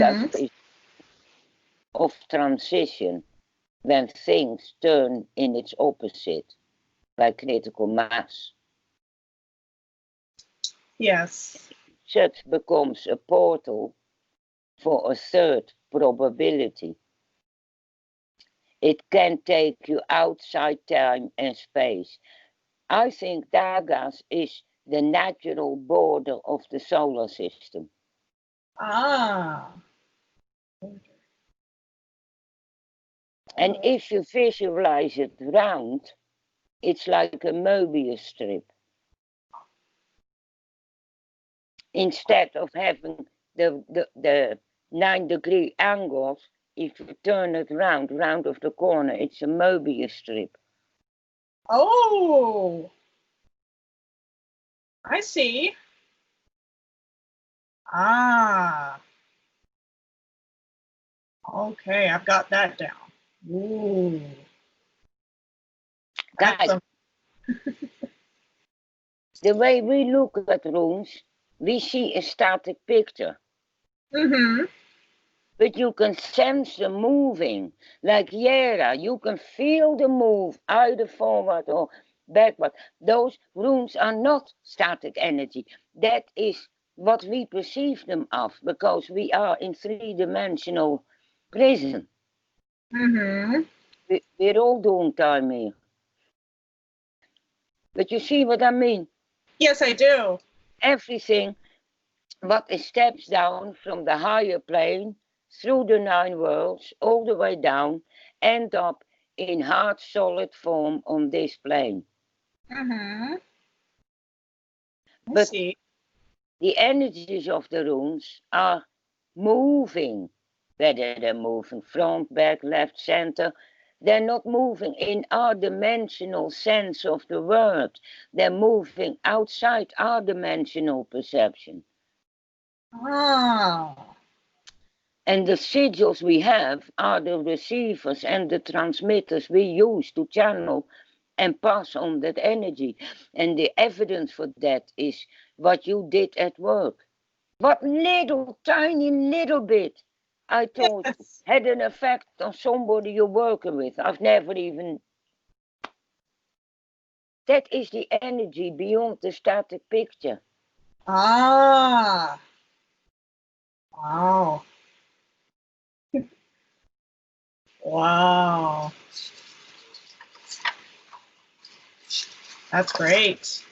And that is of transition, when things turn in its opposite, by critical mass. Yes. Such becomes a portal for a third probability. It can take you outside time and space. I think Dagas is the natural border of the solar system. Ah. And if you visualize it round, it's like a Mobius strip. Instead of having the 9-degree angles, if you turn it round of the corner, it's a Mobius strip. Oh, I see. Ah. Okay, I've got that down. Ooh. Guys, the way we look at runes, we see a static picture. But you can sense the moving, like Yera, you can feel the move, either forward or backward. Those runes are not static energy. That is what we perceive them of, because we are in 3-dimensional prison. We're all doing time here. But you see what I mean? Yes, I do. Everything what steps down from the higher plane through the 9 worlds all the way down end up in hard solid form on this plane. But see. The energies of the runes are moving, whether they're moving front, back, left, center. They're not moving in our dimensional sense of the word. They're moving outside our dimensional perception. Ah. And the sigils we have are the receivers and the transmitters we use to channel and pass on that energy. And the evidence for that is what you did at work. What little, tiny little bit I thought had an effect on somebody you're working with. I've never even... That is the energy beyond the static picture. Ah. Wow. Wow. That's great.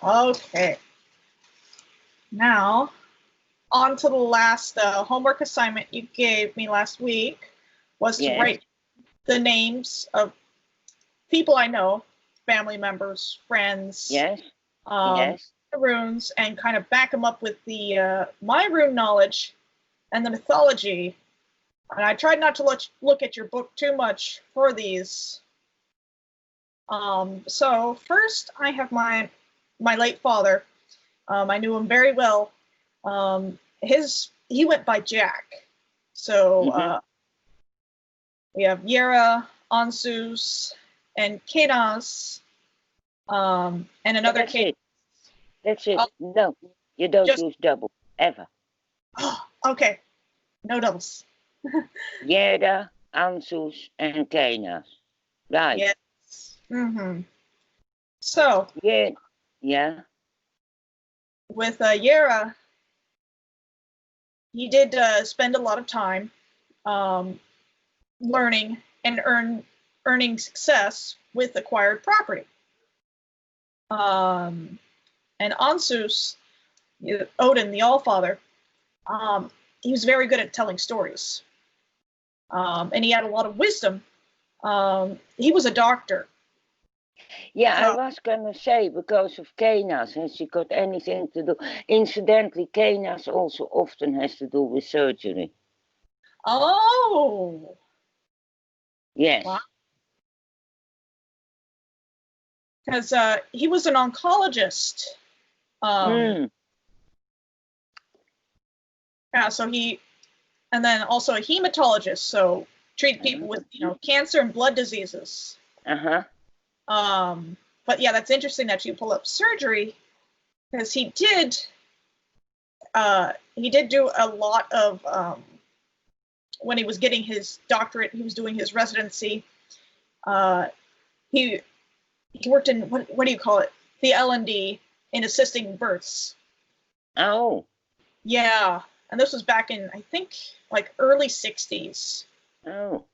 Okay. Now, on to the last homework assignment you gave me last week was to write the names of people I know, family members, friends, the runes, and kind of back them up with the my rune knowledge and the mythology. And I tried not to look at your book too much for these. So first I have my late father. I knew him very well. He went by Jack. So we have Yera, Ansus, and Kenas, and another Kenas. That's it. No, you don't use double, ever. Okay, no doubles. Yera, Ansus, and Kenas. Right. Yes. So. Yeah. With Yera, he did spend a lot of time learning and earning success with acquired property. And Ansus, Odin, the Allfather, he was very good at telling stories. And he had a lot of wisdom. He was a doctor. Yeah, I was going to say, because of Kenas, has she got anything to do? Incidentally, Kenas also often has to do with surgery. Oh! Yes. Because he was an oncologist. Yeah, so and then also a hematologist, so treat people with, cancer and blood diseases. But yeah, that's interesting that you pull up surgery, because he did he did do a lot of, when he was getting his doctorate, he was doing his residency. He worked in, what do you call it? The L&D in assisting births. Oh. Yeah. And this was back in, I think, like early 60s. Oh.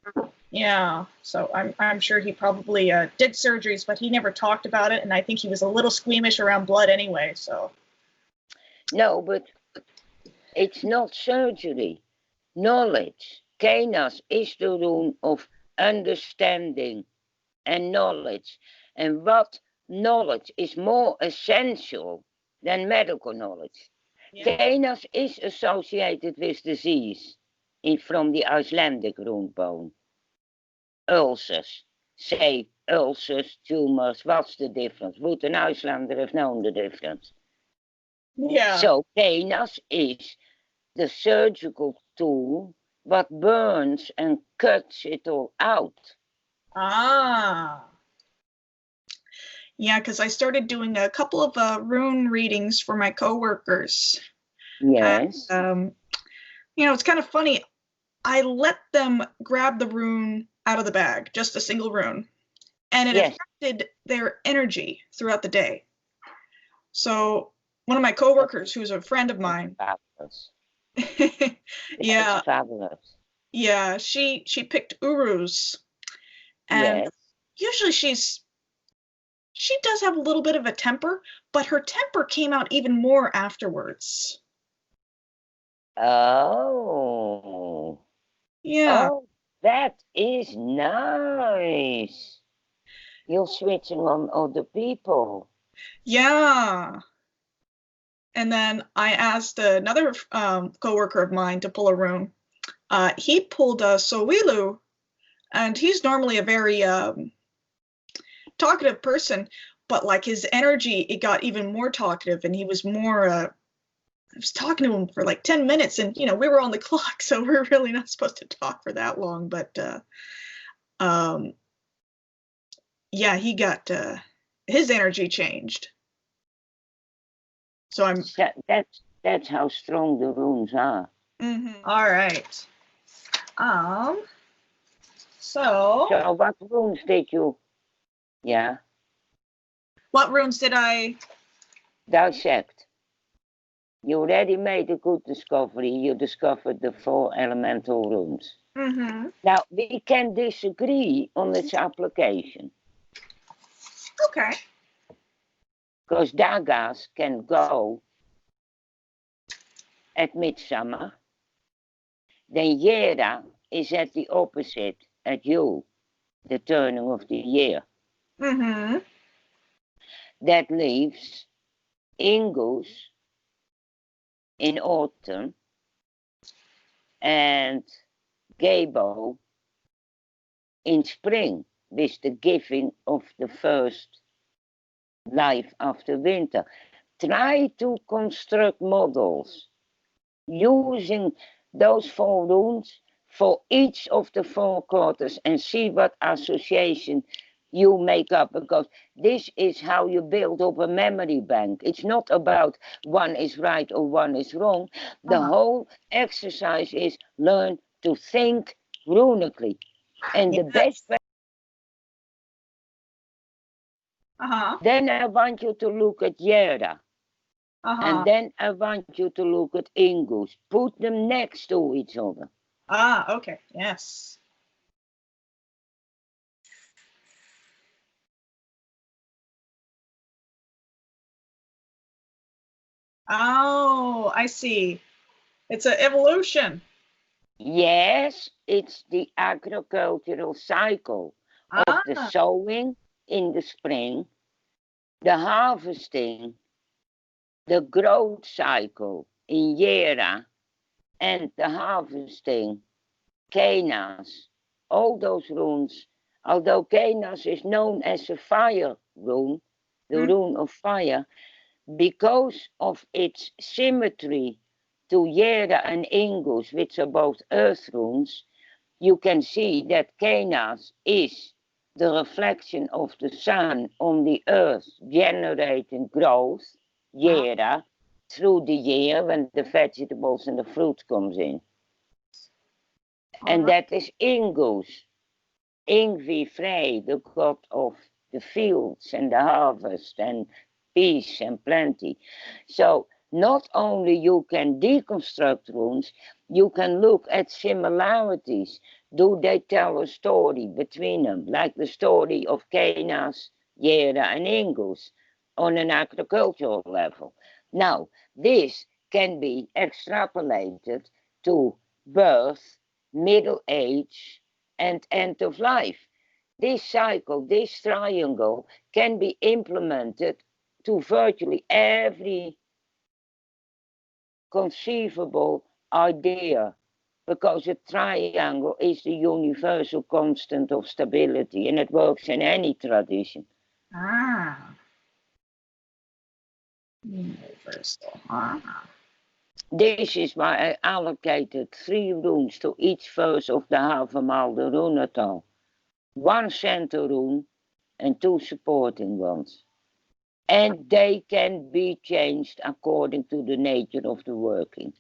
Yeah. So I'm sure he probably did surgeries, but he never talked about it. And I think he was a little squeamish around blood anyway, so. No, but it's not surgery. Knowledge. Kenas is the rune of understanding and knowledge. And what knowledge is more essential than medical knowledge? Yeah. Kenas is associated with disease from the Icelandic rune bone. Ulcers. Say ulcers, tumors, what's the difference? Would an Icelander have known the difference? Yeah. So Kenas is the surgical tool what burns and cuts it all out. Ah. Yeah, because I started doing a couple of rune readings for my coworkers. Yes. And, it's kind of funny. I let them grab the rune out of the bag, just a single rune, and it affected their energy throughout the day. So one of my coworkers, who's a friend of mine, fabulous. Yeah, that's fabulous. Yeah, she picked Urus, and usually she does have a little bit of a temper, but her temper came out even more afterwards. Oh. Yeah. Oh, that is nice. You're switching on other people. Yeah. And then I asked another coworker of mine to pull a rune. He pulled a Sowilu, and he's normally a very talkative person, but like his energy, it got even more talkative, and he was more. I was talking to him for like 10 minutes, and we were on the clock, so we're really not supposed to talk for that long. But yeah, he got his energy changed. So that's how strong the runes are. Mm-hmm. All right. So what runes did you? Yeah. What runes did I dissect? You already made a good discovery. You discovered the 4 elemental runes. Mm-hmm. Now, we can disagree on its application. Okay. Because daggers can go at midsummer. Then Yera is at the opposite, at Yule, the turning of the year. Mm-hmm. That leaves Ingus in autumn and Gabo in spring, with the giving of the first life after winter. Try to construct models using those 4 runes for each of the 4 quarters and see what association you make up, because this is how you build up a memory bank. It's not about one is right or one is wrong. The whole exercise is learn to think runically. And the best way. Then I want you to look at Yera. And then I want you to look at Ingus. Put them next to each other. Okay. Yes. Oh, I see. It's an evolution. Yes, it's the agricultural cycle of the sowing in the spring, the harvesting, the growth cycle in Yera, and the harvesting, Kenas. All those runes, although Kenas is known as a fire rune, the rune of fire, because of its symmetry to Yera and Ingus, which are both earth runes, you can see that Kenas is the reflection of the sun on the earth, generating growth, Yera, through the year when the vegetables and the fruit comes in. And that is Ingus. Ingvi Frey, the god of the fields and the harvest and peace and plenty. So not only you can deconstruct runes, you can look at similarities. Do they tell a story between them, like the story of Kenas, Yera and Ingus on an agricultural level? Now, this can be extrapolated to birth, middle age, and end of life. This cycle, this triangle, can be implemented to virtually every conceivable idea, because a triangle is the universal constant of stability, and it works in any tradition. Ah. Universal. Ah. This is why I allocated 3 runes to each verse of the Havamalde runetal. 1 center rune and 2 supporting ones. And they can be changed according to the nature of the working.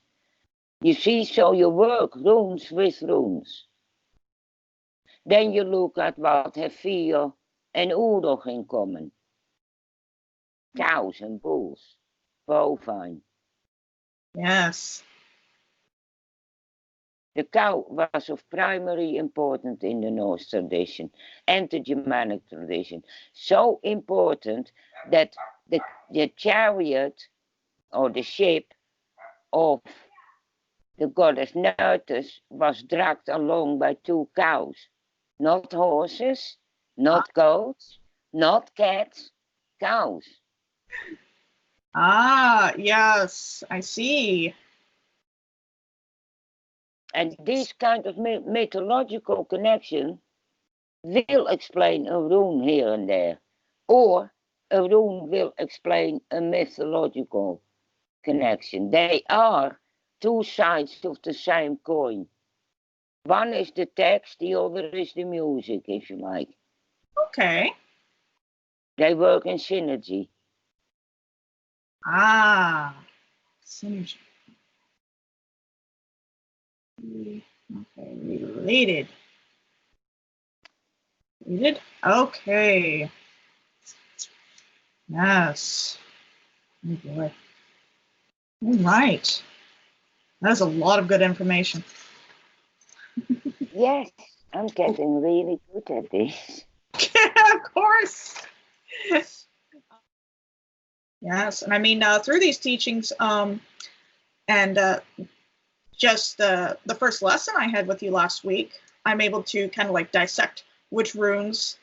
You see, so you work runes with runes. Then you look at what have Veer and Urog in common. Cows and bulls, bovine. Yes. The cow was of primary importance in the Norse tradition and the Germanic tradition. So important that the chariot or the ship of the goddess Nertus was dragged along by 2 cows. Not horses, not goats, not cats, cows. Ah, yes, I see. And this kind of mythological connection will explain a rune here and there, or a rune will explain a mythological connection. They are 2 sides of the same coin. One is the text, the other is the music, if you like. Okay. They work in synergy. Ah, synergy. Okay, related. Related? Okay. Yes. Oh boy. All right. That's a lot of good information. Yes, I'm getting really good at this. Of course. Yes, and I mean through these teachings, and just the first lesson I had with you last week, I'm able to kind of like dissect which runes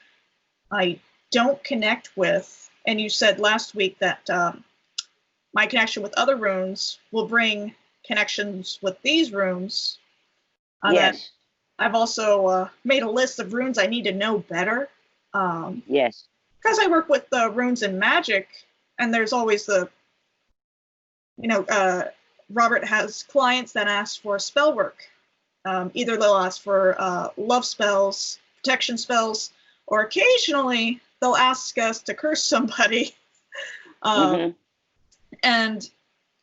I don't connect with. And you said last week that my connection with other runes will bring connections with these runes. Yes. I've also made a list of runes I need to know better. Yes. Because I work with the runes and magic, and there's always the, Robert has clients that ask for spell work. Either they'll ask for love spells, protection spells, or occasionally they'll ask us to curse somebody. And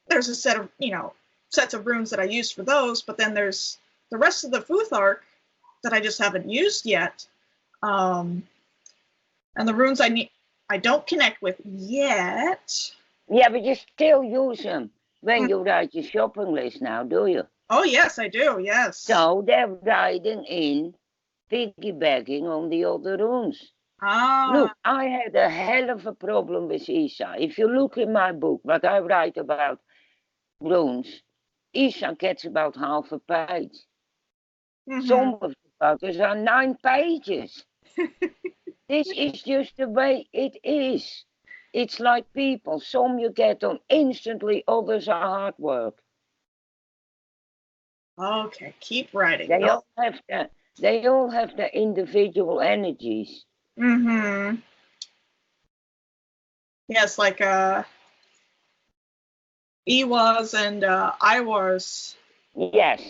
there's a set of, sets of runes that I use for those, but then there's the rest of the Futhark that I just haven't used yet. And the runes I don't connect with yet. Yeah, but you still use them when you write your shopping list now, do you? Oh, yes, I do, yes. So they're writing in, piggybacking on the other runes. Look, I had a hell of a problem with Isa. If you look in my book, what I write about runes, Isa gets about half a page. Some of the photos are 9 pages. This is just the way it is. It's like people. Some you get on instantly, others are hard work. Okay, keep writing. They all have their individual energies. Yes, like Iwas and Iwars. Yes.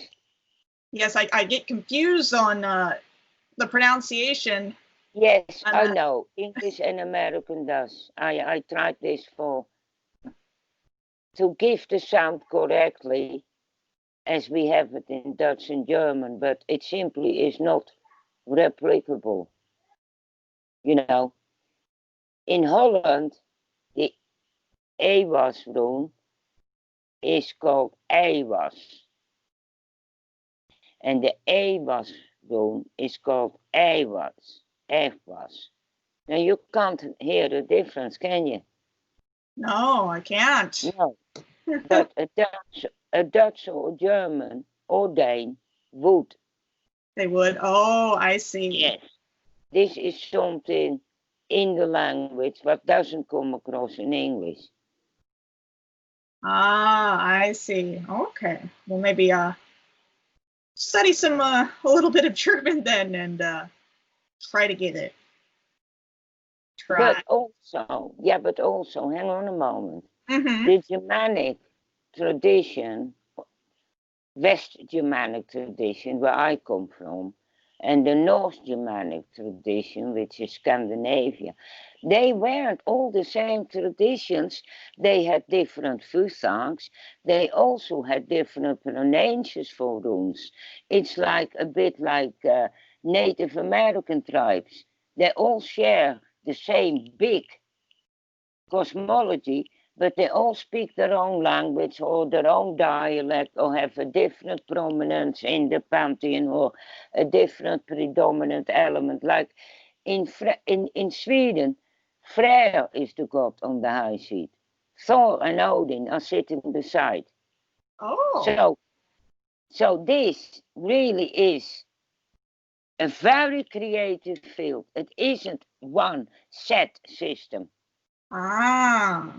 Yes, I get confused on the pronunciation. Yes, I know. English and American does. I tried this for to give the sound correctly as we have it in Dutch and German, but it simply is not replicable. You know, in Holland, the Ewas rune is called Ewas, and the Ewas rune is called Ewas. Now you can't hear the difference, can you? No, I can't. No, but a Dutch or German or Dane would. They would. Oh, I see. Yes, this is something in the language what doesn't come across in English. Ah, I see. Okay. Well, maybe study some a little bit of German then, and try to get it. But also, hang on a moment. Mm-hmm. The Germanic tradition, West Germanic tradition, where I come from, and the North Germanic tradition, which is Scandinavia, they weren't all the same traditions. They had different futharks. They also had different pronunciations for runes. It's like a bit like Native American tribes. They all share the same big cosmology, but they all speak their own language or their own dialect or have a different prominence in the pantheon or a different predominant element. Like in Sweden, Freya is the god on the high seat. Thor and Odin are sitting beside. Oh. So this really is a very creative field. It isn't one set system. Ah.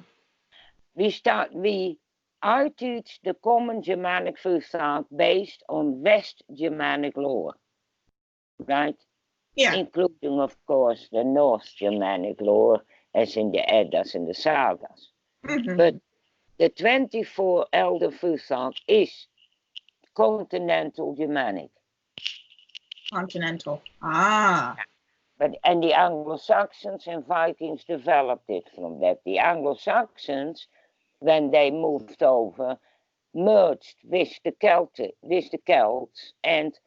I teach the common Germanic futhark based on West Germanic lore, right? Yeah. Including, of course, the North Germanic lore, as in the Eddas and the Sagas. Mm-hmm. But the 24 elder futhark is continental Germanic. Continental. Ah. And the Anglo-Saxons and Vikings developed it from that. The Anglo-Saxons, when they moved over, merged with the Celts, and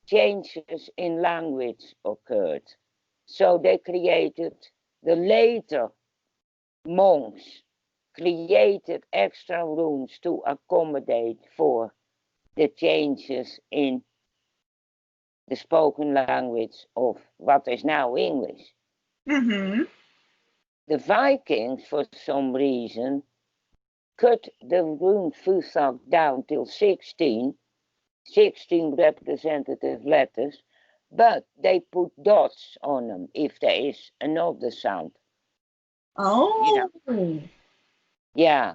changes in language occurred. So they created, the later monks created extra runes to accommodate for the changes in the spoken language of what is now English. Mm-hmm. The Vikings, for some reason, cut the rune futhark down till 16 representative letters, but they put dots on them if there is another sound. Oh. You know? Yeah.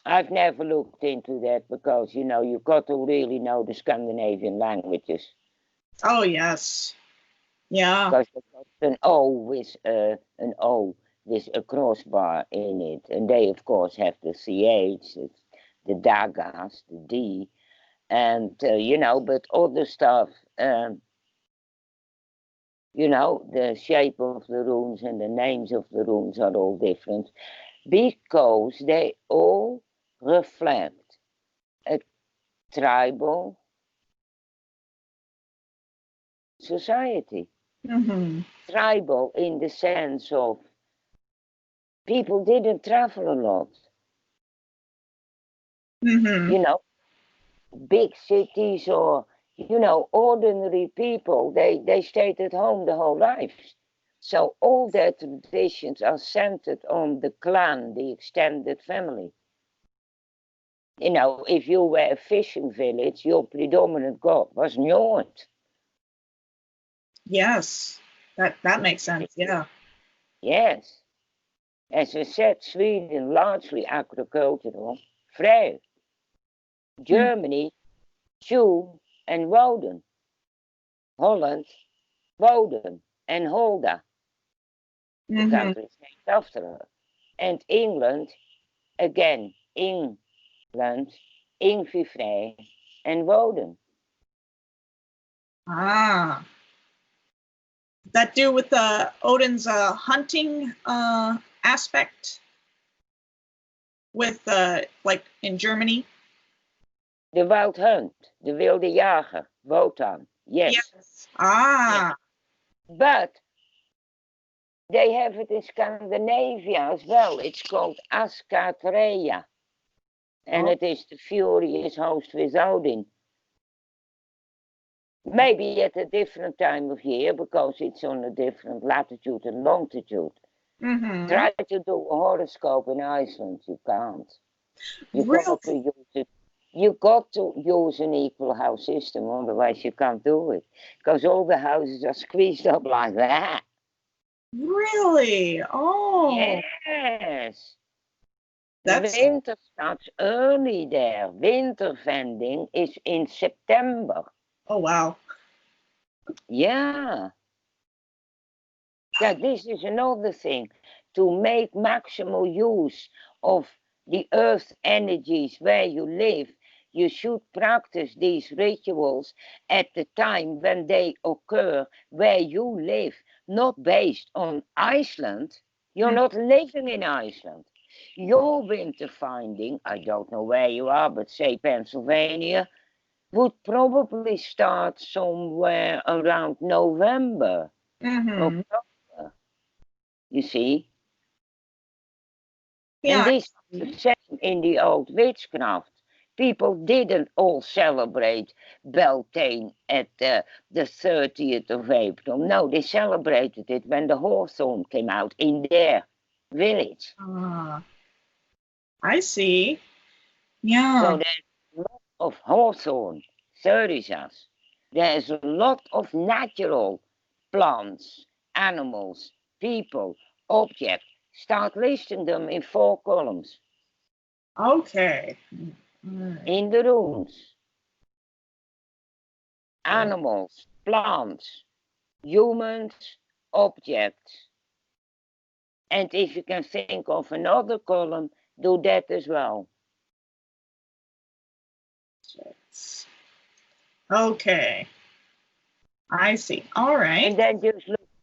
I've never looked into that because, you've got to really know the Scandinavian languages. Oh, yes. Yeah. Because they've got an O with a crossbar in it. And they, of course, have the CH, the dagas, the D. And, but other stuff, the shape of the runes and the names of the runes are all different because they all reflect a tribal society. Mm-hmm. Tribal in the sense of people didn't travel a lot. Mm-hmm. Big cities or, ordinary people, they stayed at home the whole lives. So all their traditions are centered on the clan, the extended family. If you were a fishing village, your predominant god was Njord. Yes, that makes sense. Yeah. Yes. As I said, Sweden largely agricultural. Freya. Germany, Jew and Woden. Holland, Woden and Holda. The country is named after her. And England, again, England, Ingvi and Woden. Ah. That do with Odin's hunting aspect? with like in Germany? The wild hunt, de wilde jager, Wotan. Yes. Ah. Yes. But they have it in Scandinavia as well. It's called Freya. And it is the furious host with Odin. Maybe at a different time of year, because it's on a different latitude and longitude. Mm-hmm. Try to do a horoscope in Iceland. You can't. You got to use an equal house system, otherwise you can't do it. Because all the houses are squeezed up like that. Really? Oh. Yes. The winter starts early there. Winterwending is in September. Oh, wow. Yeah. Yeah, this is another thing. To make maximal use of the earth energies where you live, you should practice these rituals at the time when they occur where you live, not based on Iceland. You're not living in Iceland. Your winter finding, I don't know where you are, but say Pennsylvania, would probably start somewhere around November. Mm-hmm. October, you see? Yeah. And this is the same in the old witchcraft. People didn't all celebrate Beltane at the 30th of April. No, they celebrated it when the hawthorn came out in their village. I see. Yeah. So there's a lot of hawthorn, cerisas. There's a lot of natural plants, animals, people, objects. Start listing them in 4 columns. Okay. In the runes. Animals, plants, humans, objects. And if you can think of another column, do that as well. Okay. I see. All right.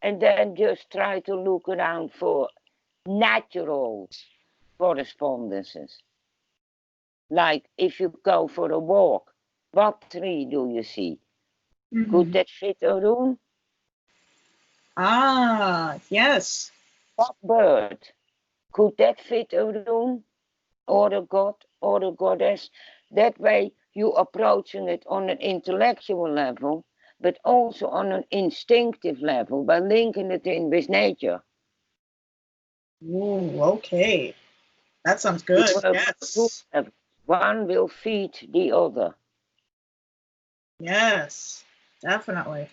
And then just try to look around for natural correspondences. Like if you go for a walk, what tree do you see? Mm-hmm. Could that fit a rune? Ah, yes. What bird? Could that fit a rune? Or a god or a goddess? That way you're approaching it on an intellectual level, but also on an instinctive level by linking it in with nature. Ooh, okay. That sounds good. Yes. One will feed the other. Yes, definitely.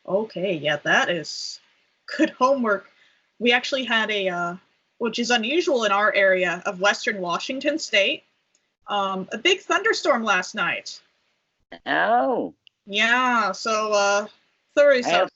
Okay, yeah, that is good homework. We actually had which is unusual in our area of Western Washington State, a big thunderstorm last night. Oh. Yeah, so thoroughly so.